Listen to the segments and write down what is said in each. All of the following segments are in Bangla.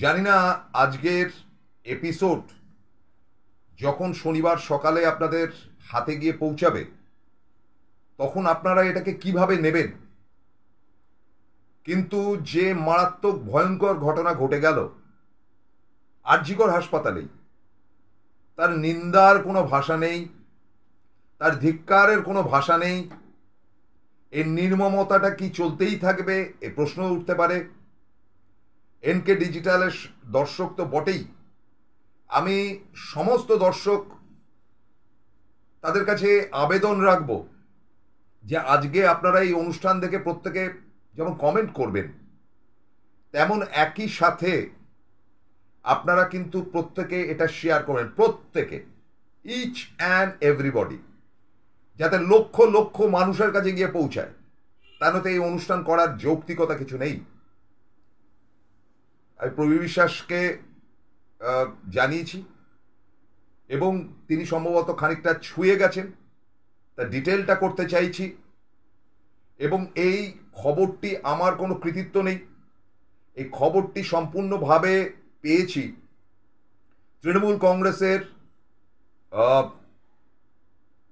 জানি না আজকের এপিসোড যখন শনিবার সকালে আপনাদের হাতে গিয়ে পৌঁছাবে তখন আপনারা এটাকে কিভাবে নেবেন। কিন্তু যে মারাত্মক ভয়ঙ্কর ঘটনা ঘটে গেল আরজিকর হাসপাতালেই, তার নিন্দার কোনো ভাষা নেই, তার ধিক্কারের কোনো ভাষা নেই। এর নির্মমতাটা কি চলতেই থাকবে এ প্রশ্ন উঠতে পারে। এনকে ডিজিটালের দর্শক তো বটেই, আমি সমস্ত দর্শক তাদের কাছে আবেদন রাখব যে আজকে আপনারা এই অনুষ্ঠান দেখে প্রত্যেকে যেমন কমেন্ট করবেন, তেমন একই সাথে আপনারা কিন্তু প্রত্যেকে এটা শেয়ার করবেন, প্রত্যেকে, ইচ অ্যান্ড এভরিবডি, যাতে লক্ষ লক্ষ মানুষের কাছে গিয়ে পৌঁছায়। তা নয়তো এই অনুষ্ঠান করার যৌক্তিকতা কিছু নেই। আমি প্রবীর বিশ্বাসকে জানিয়েছি এবং তিনি সম্ভবত খানিকটা ছুঁয়ে গেছেন, তার ডিটেলটা করতে চাইছি। এবং এই খবরটি আমার কোনো কৃতিত্ব নেই, এই খবরটি সম্পূর্ণভাবে পেয়েছি তৃণমূল কংগ্রেসের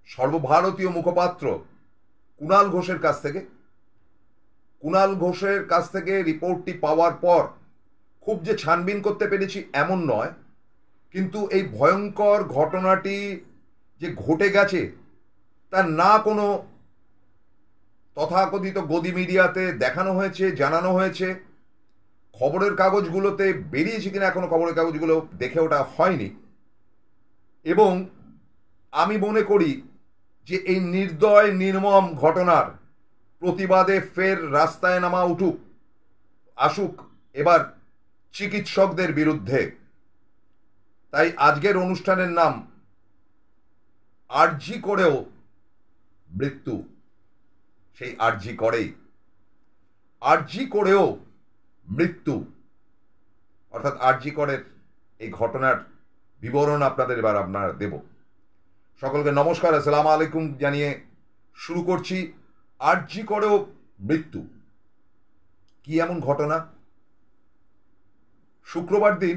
সর্বভারতীয় মুখপাত্র কুণাল ঘোষের কাছ থেকে। কুণাল ঘোষের কাছ থেকে রিপোর্টটি পাওয়ার পর খুব যে ছানবিন করতে পেরেছি এমন নয়, কিন্তু এই ভয়ঙ্কর ঘটনাটি যে ঘটে গেছে তার না কোনো তথাকথিত গদি মিডিয়াতে দেখানো হয়েছে, জানানো হয়েছে, খবরের কাগজগুলোতে বেরিয়েছে কিনা এখনো খবরের কাগজগুলো দেখে ওটা হয়নি। এবং আমি মনে করি যে এই নির্দয় নির্মম ঘটনার প্রতিবাদে ফের রাস্তায় নামা আসুক এবার চিকিৎসকদের বিরুদ্ধে। তাই আজকের অনুষ্ঠানের নাম আরজি করেও মৃত্যু। সেই আরজি করেই, আরজি করেও মৃত্যু, অর্থাৎ আরজি করের এই ঘটনার বিবরণ আপনাদের এবার আপনারা দেব। সকলকে নমস্কার, আসসালামু আলাইকুম জানিয়ে শুরু করছি। আরজি করেও মৃত্যু, কি এমন ঘটনা? শুক্রবার দিন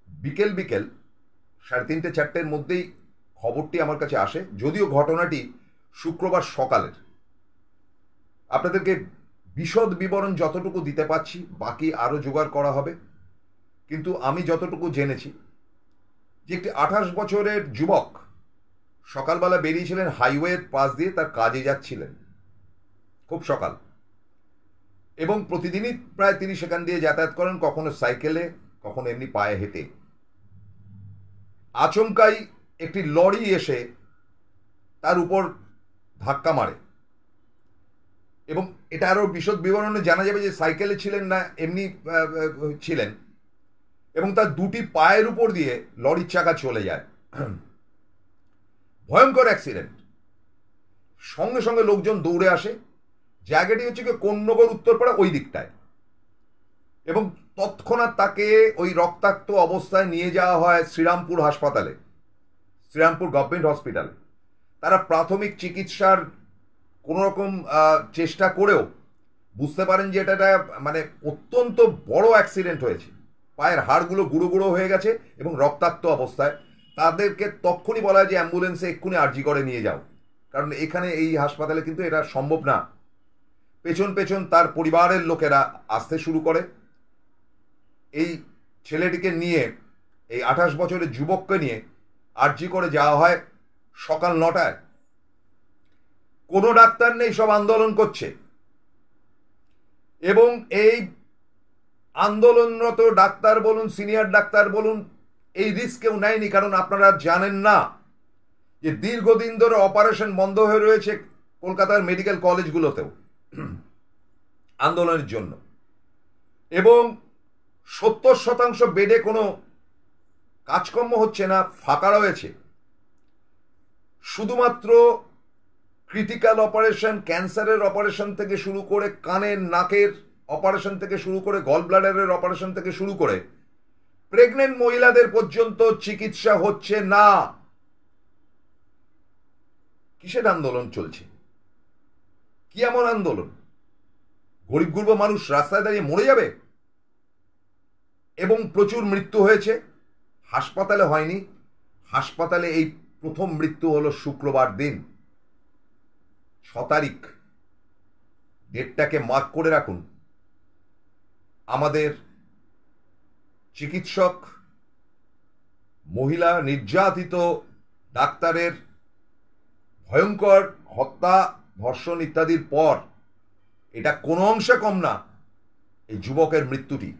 বিকেল 3:30-4টের মধ্যেই খবরটি আমার কাছে আসে, যদিও ঘটনাটি শুক্রবার সকালের। আপনাদেরকে বিশদ বিবরণ যতটুকু দিতে পারছি, বাকি আরও জোগাড় করা হবে। কিন্তু আমি যতটুকু জেনেছি যে একটি 28 বছরের যুবক সকালবেলা বেরিয়েছিলেন হাইওয়ের পাশ দিয়ে, তার কাজে যাচ্ছিলেন খুব সকাল, এবং প্রতিদিনই প্রায় তিনি সেখান দিয়ে যাতায়াত করেন, কখনো সাইকেলে কখনো এমনি পায়ে হেঁটে। আচমকাই একটি লরি এসে তার উপর ধাক্কা মারে, এবং এটা আরও বিশদ বিবরণে জানা যাবে যে সাইকেলে ছিলেন না এমনি ছিলেন, এবং তার দুটি পায়ের উপর দিয়ে লরির চাকা চলে যায়। ভয়ঙ্কর অ্যাক্সিডেন্ট। সঙ্গে সঙ্গে লোকজন দৌড়ে আসে। জায়গাটি হচ্ছে কি কোন্নগর উত্তরপাড়া ওই দিকটায়, এবং তৎক্ষণাৎ তাকে ওই রক্তাক্ত অবস্থায় নিয়ে যাওয়া হয় শ্রীরামপুর হাসপাতালে, শ্রীরামপুর গভর্নমেন্ট হসপিটালে। তারা প্রাথমিক চিকিৎসার কোনো রকম চেষ্টা করেও বুঝতে পারেন যে এটা মানে অত্যন্ত বড় অ্যাক্সিডেন্ট হয়েছে। পায়ের হাড়গুলো গুঁড়ো গুঁড়ো হয়ে গেছে এবং রক্তাক্ত অবস্থায়। তাদেরকে তক্ষুনি বলা হয় যে অ্যাম্বুলেন্সে এক্ষুনি আরজি করে নিয়ে যাও, কারণ এখানে এই হাসপাতালে কিন্তু এটা সম্ভব না। পেছন পেছন তার পরিবারের লোকেরা আসতে শুরু করে। এই ছেলেটিকে নিয়ে, এই 28 বছরের যুবককে নিয়ে আরজি করে যাওয়া হয় সকাল 9টায়। কোনো ডাক্তার নেই, সব আন্দোলন করছে, এবং এই আন্দোলনরত ডাক্তার বলুন, সিনিয়র ডাক্তার বলুন, এই রিস্ক কেউ নেয়নি। কারণ আপনারা জানেন না যে দীর্ঘদিন ধরে অপারেশন বন্ধ হয়ে রয়েছে কলকাতার মেডিকেল কলেজগুলোতেও আন্দোলনের জন্য, এবং 70% বেডে কোনো কাজকর্ম হচ্ছে না, ফাঁকা রয়েছে। শুধুমাত্র ক্রিটিক্যাল অপারেশন, ক্যান্সারের অপারেশন থেকে শুরু করে, কানের নাকের অপারেশন থেকে শুরু করে, গল ব্লাডারের অপারেশন থেকে শুরু করে, প্রেগনেন্ট মহিলাদের পর্যন্ত চিকিৎসা হচ্ছে না। কিসের আন্দোলন চলছে? কি এমন আন্দোলন? গরিব গুরব মানুষ রাস্তায় দাঁড়িয়ে মরে যাবে? এবং প্রচুর মৃত্যু হয়েছে। হাসপাতালে হয়নি, হাসপাতালে এই প্রথম মৃত্যু হলো শুক্রবার দিন 6 তারিখ। ডেটটাকে মার্ক করে রাখুন। আমাদের চিকিৎসক মহিলা নির্যাতিত ডাক্তারের ভয়ঙ্কর হত্যা, ধর্ষণ ইত্যাদির পর এটা কোনো অংশে কম না। এই যুবকের মৃত্যুটি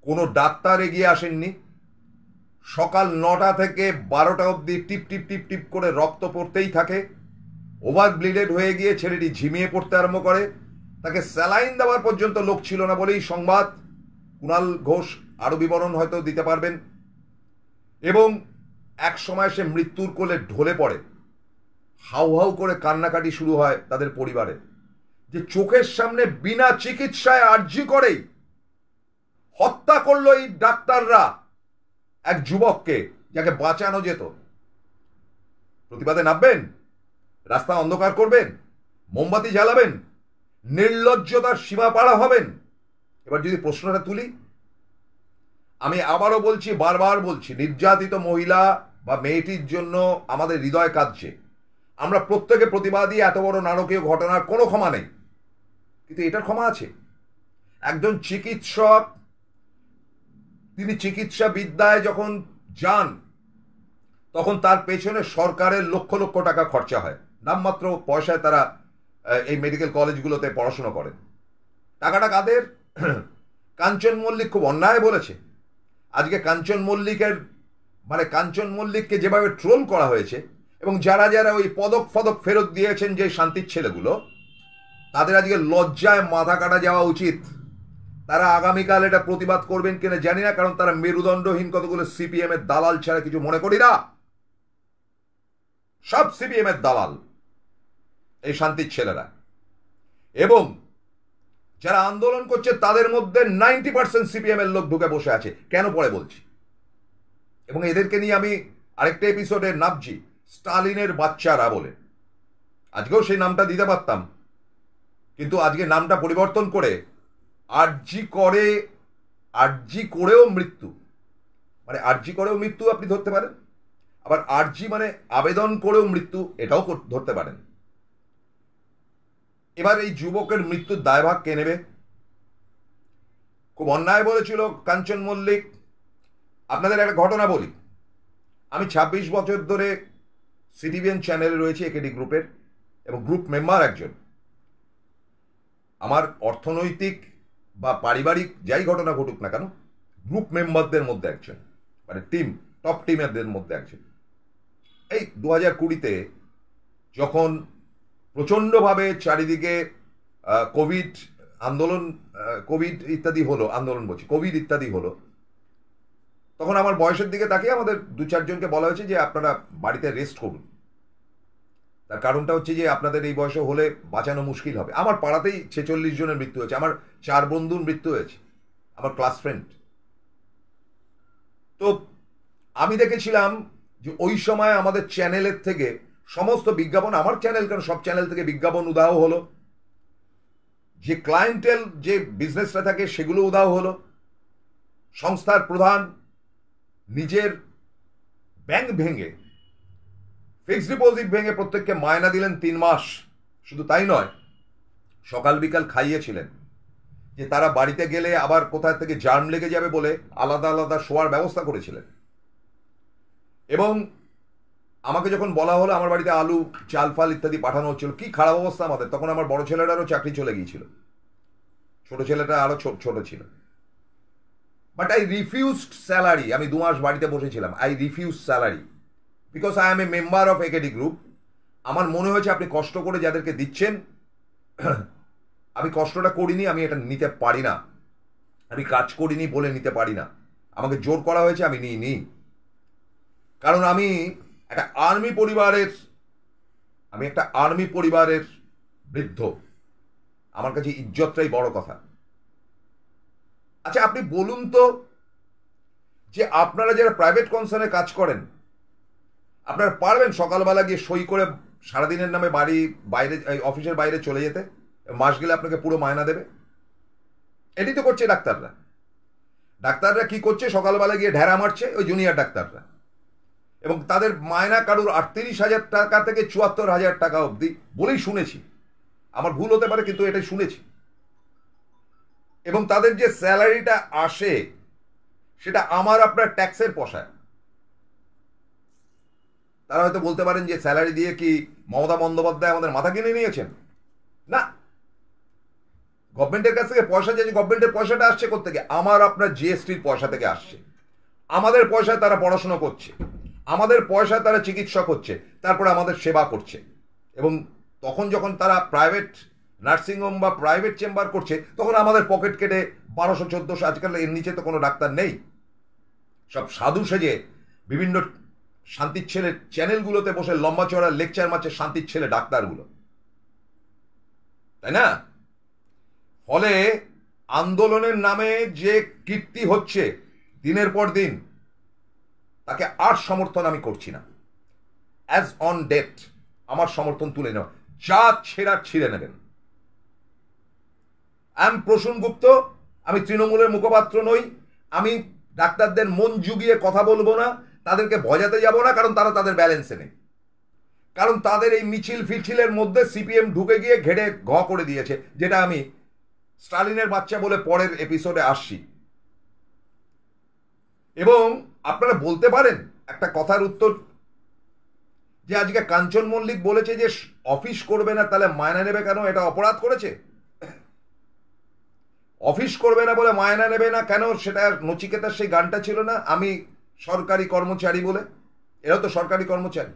কোনো ডাক্তার এগিয়ে আসেননি। সকাল 9টা থেকে 12টা অবধি টিপ টিপ টিপ টিপ করে রক্ত পড়তেই থাকে। ওভার ব্লিডেড হয়ে গিয়ে ছেলেটি ঝিমিয়ে পড়তে আরম্ভ করে। তাকে স্যালাইন দেওয়ার পর্যন্ত লোক ছিল না বলেই সংবাদ। কুণাল ঘোষ আরো বিবরণ হয়তো দিতে পারবেন। এবং এক সময় সে মৃত্যুর কোলে ঢলে পড়ে। হাউ হাউ করে কান্নাকাটি শুরু হয় তাদের পরিবারে, যে চোখের সামনে বিনা চিকিৎসায় আর্জি করেই হত্যা করলো এই ডাক্তাররা এক যুবককে, যাকে বাঁচানো যেত। প্রতিবাদে নামবেন, রাস্তা অন্ধকার করবেন, মোমবাতি জ্বালাবেন, নির্লজ্জতার সীমা পাড়া হবেন। এবার যদি প্রশ্নটা তুলি, আমি আবারও বলছি, বারবার বলছি, নির্যাতিত মহিলা বা মেয়েটির জন্য আমাদের হৃদয় কাঁদছে। আমরা প্রত্যেকে প্রতিবাদী। এত বড় নারকীয় ঘটনার কোনো ক্ষমা নেই, কিন্তু এটার ক্ষমা আছে। একজন চিকিৎসক, তিনি চিকিৎসা বিদ্যায় যখন যান তখন তার পেছনে সরকারের লক্ষ লক্ষ টাকা খরচা হয়। নামমাত্র পয়সায় তারা এই মেডিকেল কলেজগুলোতে পড়াশোনা করেন। টাকাটা কাদের? কাঞ্চন মল্লিক খুব অন্যায় বলেছে। আজকে কাঞ্চন মল্লিককে যেভাবে ট্রোল করা হয়েছে, এবং যারা যারা ওই পদক ফদক ফেরত দিয়েছেন যে শান্তির ছেলেগুলো, তাদের আজকে লজ্জায় মাথা কাটা যাওয়া উচিত। তারা আগামীকাল এটা প্রতিবাদ করবেন কিনা জানি না, কারণ তারা মেরুদণ্ডহীন কতগুলো সিপিএম এর দালাল ছাড়া কিছু মনে করি না। সব সিপিএম এর দালাল এই শান্তির ছেলেরা। এবং যারা আন্দোলন করছে তাদের মধ্যে 90% সিপিএম এর লোক ঢুকে বসে আছে। কেন পরে বলছি। এবং এদেরকে নিয়ে আমি আরেকটা এপিসোডে নামছি, স্টালিনের বাচ্চারা বলে। আজকেও সেই নামটা দিতে পারতাম, কিন্তু আজকে নামটা পরিবর্তন করে আরজি করেও মৃত্যু, মানে আরজি করেও মৃত্যু আপনি ধরতে পারেন। আবার আরজি মানে আবেদন করেও মৃত্যু, এটাও ধরতে পারেন। এবার এই যুবকের মৃত্যুর দায়ভার কে নেবে? খুব অন্যায় বলেছিল কাঞ্চন মল্লিক। আপনাদের একটা ঘটনা বলি। আমি 26 বছর ধরে সিটিভিএন চ্যানেলে রয়েছি, একেডি গ্রুপের, এবং গ্রুপ মেম্বার একজন। আমার অর্থনৈতিক বা পারিবারিক যাই ঘটনা ঘটুক না কেন, গ্রুপ মেম্বারদের মধ্যে একজন, মানে টপ টিমের মধ্যে একজন। এই 2020-তে যখন প্রচণ্ডভাবে চারিদিকে কোভিড ইত্যাদি হলো, তখন আমার বয়সের দিকে তাকিয়ে আমাদের 2-4 জনকে বলা হয়েছে যে আপনারা বাড়িতে রেস্ট করুন। তার কারণটা হচ্ছে যে আপনাদের এই বয়সে হলে বাঁচানো মুশকিল হবে। আমার পাড়াতেই 46 জনের মৃত্যু হয়েছে, আমার 4 বন্ধুর মৃত্যু হয়েছে, আমার ক্লাস ফ্রেন্ড। তো আমি দেখেছিলাম যে ওই সময় আমাদের চ্যানেলের থেকে সমস্ত বিজ্ঞাপন, আমার চ্যানেল কেন সব চ্যানেল থেকে বিজ্ঞাপন উদাহ হলো, যে ক্লায়েন্টেল যে বিজনেসটা থাকে সেগুলো উদাহ হলো। সংস্থার প্রধান নিজের ব্যাংক ভেঙে, ফিক্সড ডিপোজিট ভেঙে প্রত্যেককে মায়না দিলেন 3 মাস। শুধু তাই নয়, সকাল বিকাল খাইয়েছিলেন, যে তারা বাড়িতে গেলে আবার কোথায় থেকে জার্ম লেগে যাবে বলে আলাদা আলাদা শোয়ার ব্যবস্থা করেছিলেন। এবং আমাকে যখন বলা হলো আমার বাড়িতে আলু, চাল ফাল ইত্যাদি পাঠানো হচ্ছিল, কি খারাপ অবস্থা আমাদের, তখন আমার বড় ছেলেটারও চাকরি চলে গিয়েছিল, ছোট ছেলেটা আরো ছোট ছিল। But I refused salary. আমি 2 মাস বাড়িতে বসেছিলাম। I refuse salary because I M a member of AKD group. আমার মনে হয়েছে আপনি কষ্ট করে যাদেরকে দিচ্ছেন, আমি কষ্টটা করিনি, আমি এটা নিতে পারি না, আমি কাজ করিনি বলে নিতে পারি না। আমাকে জোর করা হয়েছে, আমি নিইনি। কারণ আমি একটা আর্মি পরিবারের বৃদ্ধ। আমার কাছে ইজ্জতটাই বড় কথা। আচ্ছা, আপনি বলুন তো, যে আপনারা যারা প্রাইভেট কনসার্নে কাজ করেন, আপনারা পারবেন সকালবেলা গিয়ে সই করে সারাদিনের নামে বাইরে অফিসের বাইরে চলে যেতে? মাস গেলে আপনাকে পুরো মায়না দেবে। এটি তো করছে ডাক্তাররা। ডাক্তাররা কি করছে, সকালবেলা গিয়ে ঢেরা মারছে ওই জুনিয়র ডাক্তাররা, এবং তাদের মায়না কারুর 38,000 টাকা থেকে 74,000 টাকা অবধি বলেই শুনেছি, আমার ভুল হতে পারে কিন্তু এটাই শুনেছি। এবং তাদের যে স্যালারিটা আসে সেটা আমার আপনার ট্যাক্সের পয়সায়। তারা হয়তো বলতে পারেন যে স্যালারি দিয়ে কি মমতা বন্দ্যোপাধ্যায় আমাদের মাথা কিনে নিয়েছেন? না, গভর্নমেন্টের কাছ থেকে পয়সা যে গভর্নমেন্টের পয়সাটা আসছে কোত্থেকে? আমার আপনার জিএসটির পয়সা থেকে আসছে। আমাদের পয়সায় তারা পড়াশোনা করছে, আমাদের পয়সায় তারা চিকিৎসক হচ্ছে, তারপরে আমাদের সেবা করছে। এবং তখন যখন তারা প্রাইভেট নার্সিংহোম বা প্রাইভেট চেম্বার করছে তখন আমাদের পকেট কেটে 1200-1400, আজকাল এর নিচে তো কোনো ডাক্তার নেই, সব সাধু সেজে বিভিন্ন শান্তির ছেলে চ্যানেলগুলোতে বসে লম্বা চড়া লেকচার মারছে শান্তির ছেলে ডাক্তারগুলো, তাই না? ফলে আন্দোলনের নামে যে কীর্তি হচ্ছে দিনের পর দিন, তাকে আর সমর্থন আমি করছি না। অ্যাজ অন ডেট আমার সমর্থন তুলে নেওয়া, যা ছেঁড়ার ছিঁড়ে নেবেন। আই এম প্রসূন গুপ্ত, আমি তৃণমূলের মুখপাত্র নই, আমি ডাক্তারদের মন জুগিয়ে কথা বলবো না, তাদেরকে ভজাতে যাব না, কারণ তারা তাদের ব্যালেন্সে নেই। কারণ তাদের এই মিছিল ফিছিলের মধ্যে সিপিএম ঢুকে গিয়ে ঘেটে ঘ করে দিয়েছে, যেটা আমি স্টালিনের বাচ্চা বলে পরের এপিসোডে আসছি। এবং আপনারা বলতে পারেন একটা কথার উত্তর, যে আজকে কাঞ্চন মল্লিক বলেছে যে অফিস করবে না, তাহলে মায়না নেবে কেন? এটা অপরাধ করেছে? অফিস করবে না বলে মায়না নেবে না কেন? সেটা নচিকেতার সেই গানটা ছিল না, আমি সরকারি কর্মচারী বলে? এরাও তো সরকারি কর্মচারী।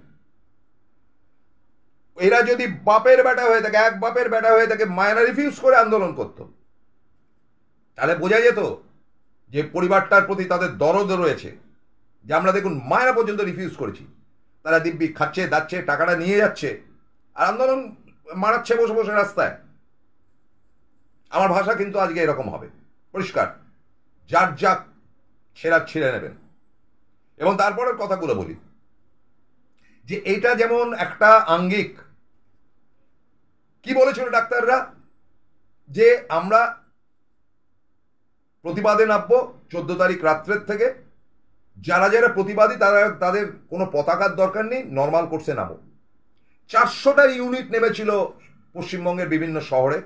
এরা যদি বাপের বেটা হয়ে থাকে, এক বাপের বেটা হয়ে থাকে, মায়না রিফিউজ করে আন্দোলন করতো, তাহলে বোঝা যেত যে পরিবারটার প্রতি তাদের দরদ রয়েছে। যে আমরা দেখুন মায়না পর্যন্ত রিফিউজ করেছি, তারা দিব্যি খাচ্ছে দাচ্ছে, টাকাটা নিয়ে যাচ্ছে, আর আন্দোলন মারাচ্ছে বসে বসে রাস্তায়। আমার ভাষা কিন্তু আজকে এরকম হবে, পরিষ্কার, যার যা ছেঁড়া ছিঁড়ে নেবেন। এবং তারপরের কথাগুলো বলি, যে এইটা যেমন একটা আঙ্গিক। কি বলেছিল ডাক্তাররা? যে আমরা প্রতিবাদে নামবো 14 তারিখ রাত্রের থেকে, যারা যারা প্রতিবাদী তারা, তাদের কোনো পতাকার দরকার নেই, নর্মাল কোর্সে নামো। 400টা ইউনিট নেমেছিল পশ্চিমবঙ্গের বিভিন্ন শহরে,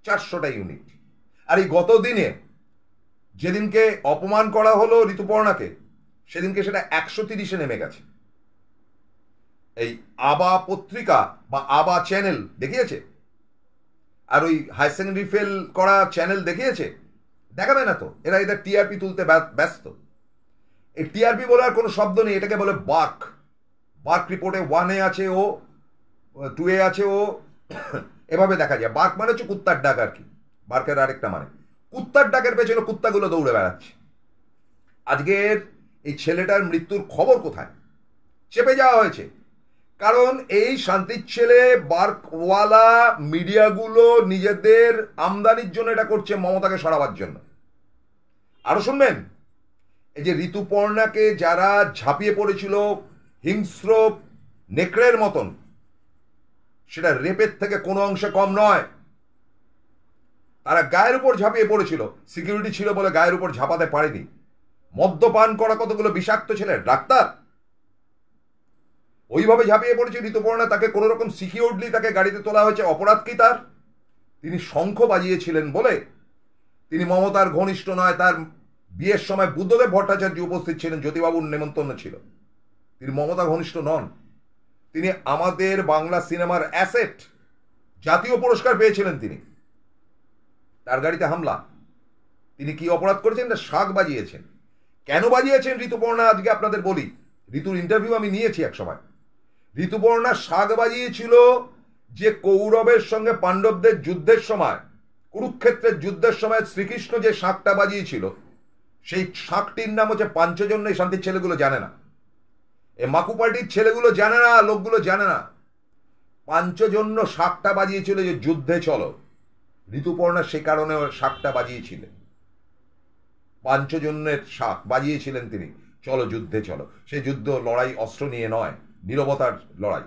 400টা ইউনিট। আর এই গত দিনে যেদিনকে অপমান করা হলো ঋতুপর্ণাকে, সেদিনকে সেটা 130-এ নেমে গেছে। এই আবা পত্রিকা বা আবা চ্যানেল দেখিয়েছে, আর ওই হাই সেকেন্ডারি ফেল করা চ্যানেল দেখিয়েছে। দেখাবে না তো, এরা এদের টিআরপি তুলতে ব্যস্ত। এই টিআরপি বলার কোনো শব্দ নেই, এটাকে বলে বার্ক। বার্ক রিপোর্টে 1-এ আছে ও, 2-এ আছে ও, এভাবে দেখা যায়। বার্ক মানে হচ্ছে কুত্তার ডাক আর কি, বার্কের আরেকটা মানে। কুত্তার ডাকের পেছনে কুত্তাগুলো দৌড়ে বেড়াচ্ছে। আজকের এই ছেলেটার মৃত্যুর খবর কোথায়? চেপে যাওয়া হয়েছে, কারণ এই শান্তির ছেলে বার্কওয়ালা মিডিয়াগুলো নিজেদের আমদানির জন্য এটা করছে, মমতাকে সরাবার জন্য। আরো শুনবেন, এই যে ঋতুপর্ণাকে যারা ঝাঁপিয়ে পড়েছিল হিংস্র নেকড়ের মতন, সেটা রেপের থেকে কোনো অংশে কম নয়। তারা গায়ের উপর ঝাঁপিয়ে পড়েছিল, সিকিউরিটি ছিল বলে গায়ের উপর ঝাঁপাতে পারেনি। মদ্যপান করা কতগুলো বিষাক্ত ছেলে ডাক্তার, ওইভাবে ঝাঁপিয়ে পড়েছে ঋতুপর্ণা, তাকে কোনো রকম সিকিউরলি তাকে গাড়িতে তোলা হয়েছে। অপরাধ কি তার? তিনি শঙ্খ বাজিয়েছিলেন বলে। তিনি মমতার ঘনিষ্ঠ নয়, তার বিয়ের সময় বুদ্ধদেব ভট্টাচার্য উপস্থিত ছিলেন, জ্যোতিবাবুর নেমন্তন্ন ছিল। তিনি মমতা ঘনিষ্ঠ নন, তিনি আমাদের বাংলা সিনেমার অ্যাসেট, জাতীয় পুরস্কার পেয়েছিলেন তিনি। তার গাড়িতে হামলা, তিনি কি অপরাধ করেছেন? না, শাঁখ বাজিয়েছেন। কেন বাজিয়েছেন ঋতুপর্ণা আজকে আপনাদের বলি। ঋতুর ইন্টারভিউ আমি নিয়েছি এক সময়। ঋতুপর্ণা শাঁখ বাজিয়েছিল যে কৌরবের সঙ্গে পাণ্ডবদের যুদ্ধের সময়, কুরুক্ষেত্রের যুদ্ধের সময় শ্রীকৃষ্ণ যে শাঁখটা বাজিয়েছিল, সেই শাঁখটির নাম হচ্ছে পাঞ্চজন্য। এই শান্তির ছেলেগুলো জানে না, এই মাকু পার্টির ছেলেগুলো জানে না, লোকগুলো জানে না। পাঞ্চজন্য শাঁখটা বাজিয়েছিল যে যুদ্ধে চলো। ঋতুপর্ণা সে কারণে শাঁখটা বাজিয়েছিলেন, পাঞ্চজন্যের শাঁখ বাজিয়েছিলেন তিনি, চলো যুদ্ধে চলো। সেই যুদ্ধ লড়াই অস্ত্র নিয়ে নয়, নীরবতার লড়াই।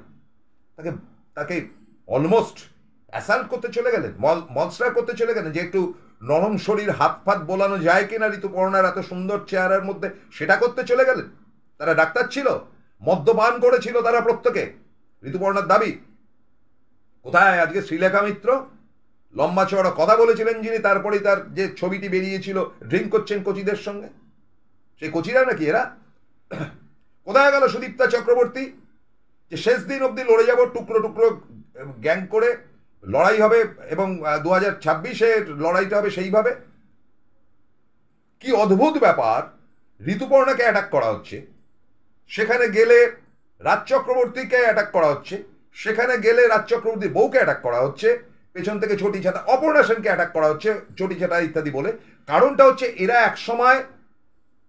তাকে তাকে অলমোস্ট অ্যাসাল্ট করতে চলে গেলেন, মনস্টার করতে চলে গেলেন, যে একটু নরম শরীর হাত ফাত বোলানো যায় কিনা ঋতুপর্ণার এত সুন্দর চেহারার মধ্যে, সেটা করতে চলে গেলেন। তারা ডাক্তার ছিল, মদ্যপান করেছিল তারা প্রত্যেকে, ঋতুপর্ণার দাবি। কোথায় আজকে শ্রীলেখা মিত্র? লম্বা চওড়া কথা বলেছিলেন যিনি, তারপরেই তার যে ছবিটি বেরিয়েছিল ড্রিঙ্ক করছেন কোচিদের সঙ্গে, সেই কোচিরা নাকি এরা? কোথায় গেল সুদীপ্তা চক্রবর্তী, যে শেষ দিন অবধি লড়ে যাব, টুকরো টুকরো গ্যাং করে লড়াই হবে এবং 2026-এর লড়াইটা হবে সেইভাবে? কি অদ্ভুত ব্যাপার! ঋতুপর্ণাকে অ্যাটাক করা হচ্ছে, সেখানে গেলে রাজ চক্রবর্তীকে অ্যাটাক করা হচ্ছে, সেখানে গেলে রাজ চক্রবর্তীর বউকে অ্যাটাক করা হচ্ছে, পেছন থেকে ছোটি ছাটা অপর্ণা সেনকে অ্যাটাক করা হচ্ছে চটি ছাটা ইত্যাদি বলে। কারণটা হচ্ছে এরা একসময়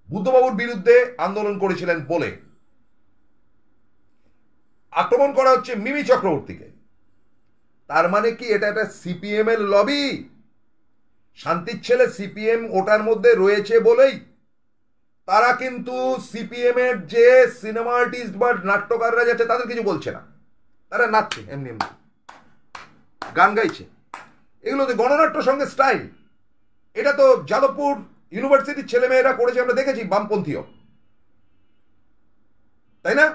বুদ্ধবাবুর বিরুদ্ধে আন্দোলন করেছিলেন বলে আক্রমণ করা হচ্ছে মিমি চক্রবর্তীকে। তার মানে কি এটা একটা সিপিএম এর লবি? শান্তির ছেলে সিপিএম ওটার মধ্যে রয়েছে বলেই তারা কিন্তু সিপিএম এর যে সিনেমা আর্টিস্ট বা নাট্যকাররা যাচ্ছে তাদের কিছু বলছে না, তারা নাচছে, এমনি এমনি গান গাইছে। এগুলো তো গণনাট্য সঙ্গে স্টাইল। এটা তো যাদবপুর ইউনিভার্সিটির ছেলেমেয়েরা করেছে, আমরা দেখেছি, বামপন্থীও, তাই না?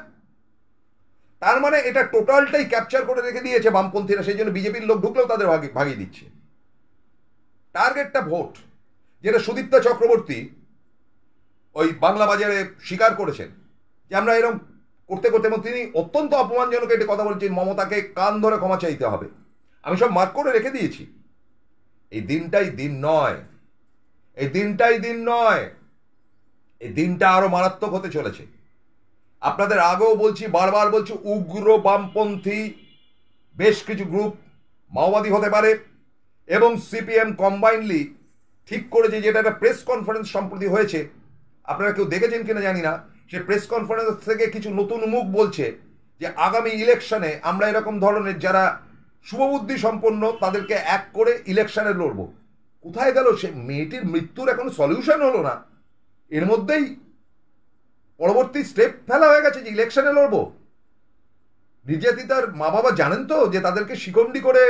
তার মানে এটা টোটালটাই ক্যাপচার করে রেখে দিয়েছে বামপন্থীরা, সেই জন্য বিজেপির লোক ঢুকলেও তাদের ভাগিয়ে দিচ্ছে। টার্গেটটা ভোট, যেটা সুদীপ্তা চক্রবর্তী ওই বাংলা বাজারে স্বীকার করেছেন যে আমরা এরকম করতে করতে, এবং তিনি অত্যন্ত অপমানজনক একটি কথা বলছেন, মমতাকে কান ধরে ক্ষমা চাইতে হবে। আমি সব মার্ক করে রেখে দিয়েছি। এই দিনটাই দিন নয়, এই দিনটাই দিন নয়, এই দিনটা আরো মারাত্মক হতে চলেছে। আপনাদের আগেও বলছি, বারবার বলছি, উগ্র বামপন্থী বেশ কিছু গ্রুপ মাওবাদী হতে পারে এবং সিপিএম কম্বাইনলি ঠিক করেছে, যেটা একটা প্রেস কনফারেন্স সম্প্রতি হয়েছে, আপনারা কেউ দেখেছেন কিনা জানি না, সে প্রেস কনফারেন্স থেকে কিছু নতুন মুখ বলছে যে আগামী ইলেকশনে আমরা এরকম ধরনের যারা শুভবুদ্ধি সম্পন্ন তাদেরকে এক করে ইলেকশনে লড়ব। কোথায় গেল সে মেয়েটির মৃত্যুর এখন সলিউশন হলো না, এর মধ্যেই পরবর্তী স্টেপ ফেলা হয়ে গেছে যে ইলেকশনে লড়বো। নির্যাতিতার মা বাবা জানেন তো যে তাদেরকে শিকন্ডি করে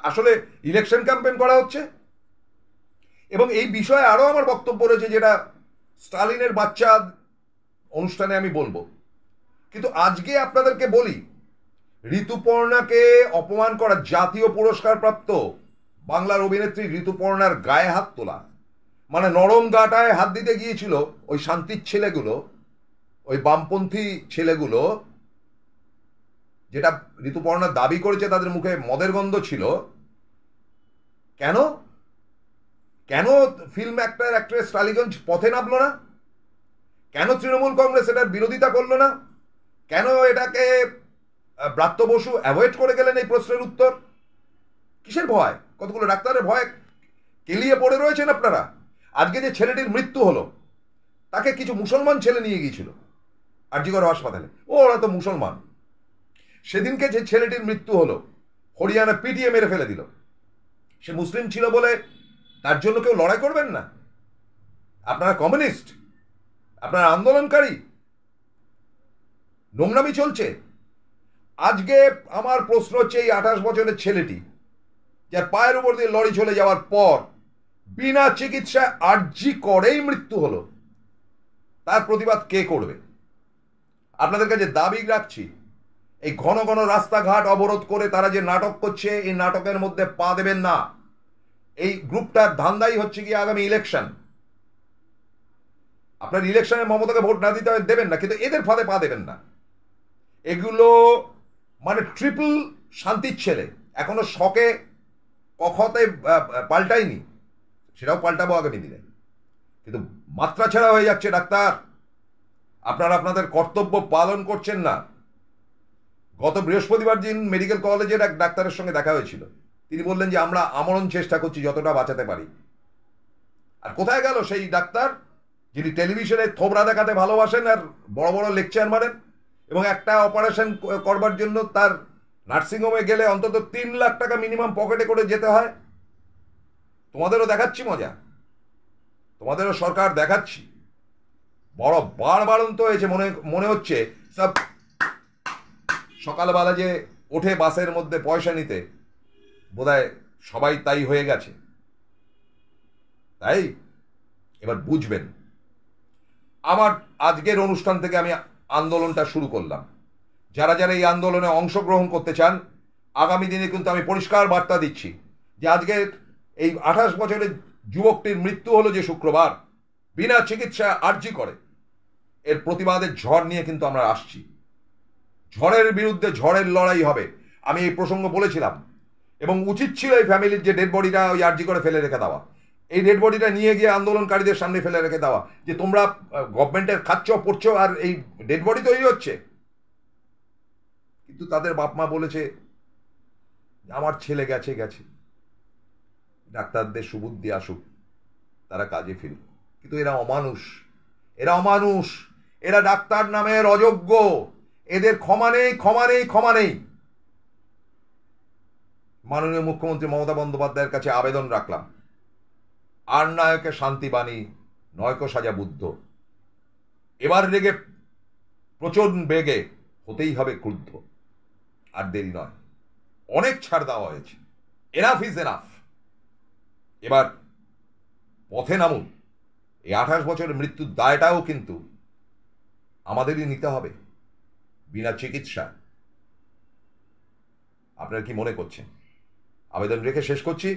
আসলে ইলেকশন ক্যাম্পেইন করা হচ্ছে। এবং এই বিষয়ে আরো আমার বক্তব্য রয়েছে, যেটা স্টালিনের বাচ্চা অনুষ্ঠানে আমি বলবো। কিন্তু আজকে আপনাদেরকে বলি, ঋতুপর্ণাকে অপমান করা, জাতীয় পুরস্কার প্রাপ্ত বাংলার অভিনেত্রী ঋতুপর্ণার গায়ে হাত তোলা, মানে নরম গাটায় হাত দিতে গিয়েছিল ওই শান্তির ছেলেগুলো, ওই বামপন্থী ছেলেগুলো, যেটা ঋতুপর্ণা দাবি করেছে তাদের মুখে মদের গন্ধ ছিল। কেন কেন ফিল্ম অ্যাক্টর অ্যাক্ট্রেস টালিগঞ্জ পথে নামলো না? কেন তৃণমূল কংগ্রেস এটার বিরোধিতা করলো না? কেন এটাকে ব্রাত্য বসু অ্যাভয়েড করে গেলেন এই প্রশ্নের উত্তর? কিসের ভয়? কতগুলো ডাক্তারের ভয় কেলিয়ে পড়ে রয়েছেন আপনারা। আজকে যে ছেলেটির মৃত্যু হলো, তাকে কিছু মুসলমান ছেলে নিয়ে গিয়েছিল আরজিকর হাসপাতালে। ওরা তো মুসলমান। সেদিনকে যে ছেলেটির মৃত্যু হলো, হরিয়ানা পিটিয়ে মেরে ফেলে দিল। সে মুসলিম ছিল বলে তার জন্য কেউ লড়াই করবেন না? আপনারা কমিউনিস্ট, আপনারা আন্দোলনকারী, নোংরামি চলছে। আজকে আমার প্রশ্ন হচ্ছে, এই 28 বছরের ছেলেটি যার পায়ের উপর দিয়ে লরি চলে যাওয়ার পর বিনা চিকিৎসায় আরজি করেই মৃত্যু হলো, তার প্রতিবাদ কে করবে? আপনাদের কাছে দাবি রাখছি, এই ঘন ঘন রাস্তাঘাট অবরোধ করে তারা যে নাটক করছে, এই নাটকের মধ্যে পা দেবেন না। এই গ্রুপটার ধান্দাই হচ্ছে কি আগামী ইলেকশন। আপনার ইলেকশনে মমতাকে ভোট না দিতে দেবেন না, কিন্তু এদের ফাঁদে পা দেবেন না। এগুলো মানে ট্রিপল শান্তির ছেলে, এখনো শকে কখতে পাল্টায়নি, সেটাও পাল্টাবো আগামী দিনে। কিন্তু মাত্রা ছাড়া হয়ে যাচ্ছে ডাক্তার, আপনারা আপনাদের কর্তব্য পালন করছেন না। গত বৃহস্পতিবার দিন মেডিকেল কলেজের এক ডাক্তারের সঙ্গে দেখা হয়েছিল, তিনি বললেন যে আমরা আমরণ চেষ্টা করছি যতটা বাঁচাতে পারি। আর কোথায় গেল সেই ডাক্তার যিনি টেলিভিশনে থোবরা দেখাতে ভালোবাসেন আর বড় বড় লেকচার মারেন, এবং একটা অপারেশন করবার জন্য তার নার্সিংহোমে গেলে অন্তত 3 লাখ টাকা মিনিমাম পকেটে করে যেতে হয়? তোমাদেরও দেখাচ্ছি মজা, তোমাদেরও সরকার দেখাচ্ছি। বড় বাড়ন্ত হয়েছে, মনে হচ্ছে সব সকালবেলা যে ওঠে বাসের মধ্যে পয়সা নিতে, বোধহয় সবাই তাই হয়ে গেছে। তাই এবার বুঝবেন, আমার আজকের অনুষ্ঠান থেকে আমি আন্দোলনটা শুরু করলাম। যারা যারা এই আন্দোলনে অংশগ্রহণ করতে চান, আগামী দিনে কিন্তু আমি পরিষ্কার বার্তা দিচ্ছি যে আজকের এই 28 বছরের যুবকটির মৃত্যু হলো যে শুক্রবার, বিনা চিকিৎসা আর্জি করে, এর প্রতিবাদের ঝড় নিয়ে কিন্তু আমরা আসছি। ঝড়ের বিরুদ্ধে ঝড়ের লড়াই হবে। আমি এই প্রসঙ্গ বলেছিলাম, এবং উচিত ছিল এই ফ্যামিলির যে ডেড বডিটা ওই আর্জি করে ফেলে রেখে দেওয়া, এই ডেড বডিটা নিয়ে গিয়ে আন্দোলনকারীদের সামনে ফেলে রেখে দেওয়া, যে তোমরা গভর্নমেন্টের খাচ্ছ পড়ছো আর এই ডেড বডি তৈরি হচ্ছে। কিন্তু তাদের বাপ মা বলেছে আমার ছেলে গেছে গেছে, ডাক্তারদের সুবুদ্ধি আসুক, তারা কাজে ফিরুক। কিন্তু এরা অমানুষ, এরা অমানুষ, এরা ডাক্তার নামের অযোগ্য, এদের ক্ষমা নেই, ক্ষমা নেই, ক্ষমা নেই। মাননীয় মুখ্যমন্ত্রী মমতা বন্দ্যোপাধ্যায়ের কাছে আবেদন রাখলাম, আর নায়কে শান্তিবাণী নয়কো সাজা বুদ্ধ। এবার রেগে প্রচন্ড বেগে হতেই হবে ক্রুদ্ধ, আর দেরি নয়। অনেক ছাড় দেওয়া হয়েছে, এনাফ ইজ এনাফ। এবার পথে নামুন। এই 28 বছরের মৃত্যুর দায়টাও কিন্তু আমাদেরই নিতে হবে, বিনা চিকিৎসা। আপনারা কি মনে করছেন? আবেদন রেখে শেষ করছি।